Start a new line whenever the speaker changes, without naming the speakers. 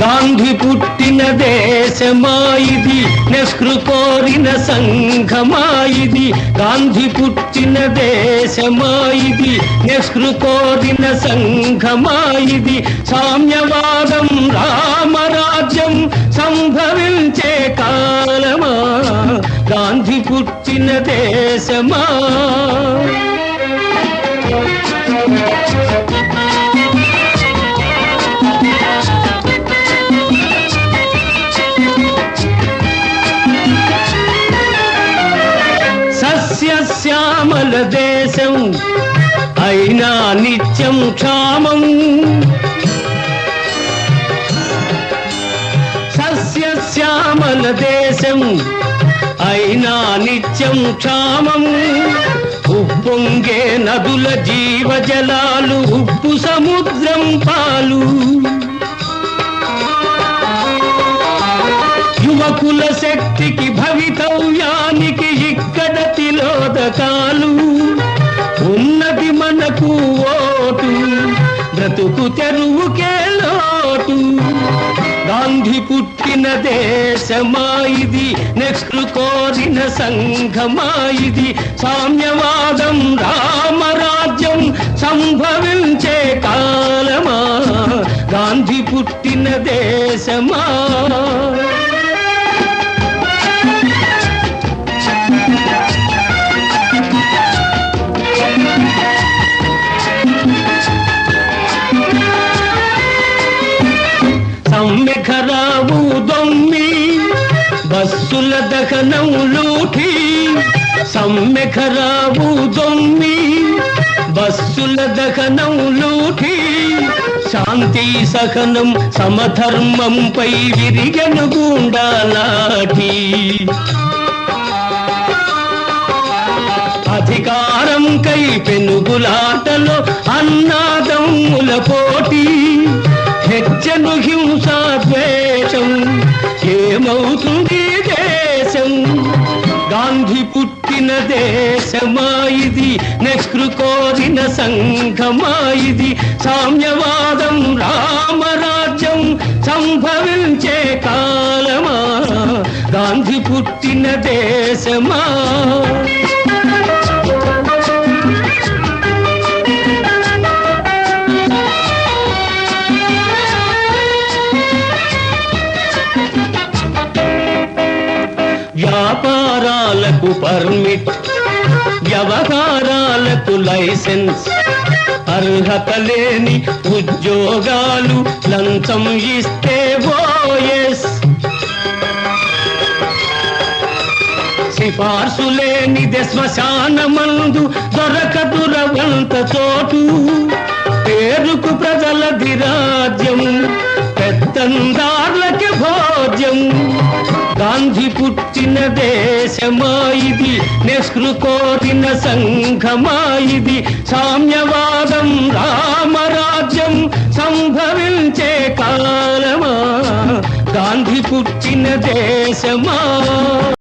గాంధీ పుట్టిన దేశమా ఇది, నెహ్రూ కోరిన సంఘమా ఇది. గాంధీ పుట్టిన దేశమా ఇది, నెహ్రూ కోరిన సంఘమా ఇది. సామ్యవాదం రామరాజ్యం సంభవించే కాలమా, గాంధీ పుట్టిన దేశమా. సస్యశ్యామల దేశం అయినా నిత్యం క్షామం. సస్యశ్యామల దేశం అయినా నిత్యం క్షామం. ఉప్పొంగే నదుల జీవజలాలు ఉప్పు సముద్రం పాలు. యువకుల శక్తికి భవితవ్యానికి ఇక్కడ తిలోదకాలు. ఉన్నది మనకు ఓటు, బ్రతుకు తెరువుకే లోటు. గాంధీ పుట్టిన దేశమా ఇది, నెహ్రూ కోరిన సంఘమా ఇది. సామ్యవాదం రామరాజ్యం సంభవించే కాలమా, గాంధీ పుట్టిన దేశమా. సమ్మెఖరావు దొమ్మి బస్సుల దహనం లూఠి. సమ్మెఖరావు దొమ్మి బస్సుల దహనం లూఠి. శాంతి సహనం సమధర్మంపై విరిగను గుండాలాఠి. అధికారం కై పెనుగులాటలో అన్నాదమ్ముల పోటీ. హెచ్చను హింసా ద్వేషం, ఏమవుతుంది దేశం. గాంధీ పుట్టిన దేశమా ఇది, నెహ్రూ కోరిన సంఘమా ఇది. సామ్యవాదం రామరాజ్యం సంభవించే కాలమా, గాంధీ పుట్టిన దేశమా. వ్యాపారాలకు పర్మిట్, వ్యవహారాలకు లైసెన్స్. అర్హత లేని ఉద్యోగాలు లంచం ఇస్తే ఓఎస్. సిఫార్సు లేనిదే శ్మశానమందు దొరకదు రవంత చోటు. పేరుకు ప్రజలది రాజ్యం, పెత్తందార్లకి భోజ్యం. గాంధీ పుట్టిన దేశమా ఇది, నెహ్రూ కోరిన సంఘమా ఇది. సామ్యవాదం రామరాజ్యం సంభవించే కాలమా, గాంధీ పుట్టిన దేశమా.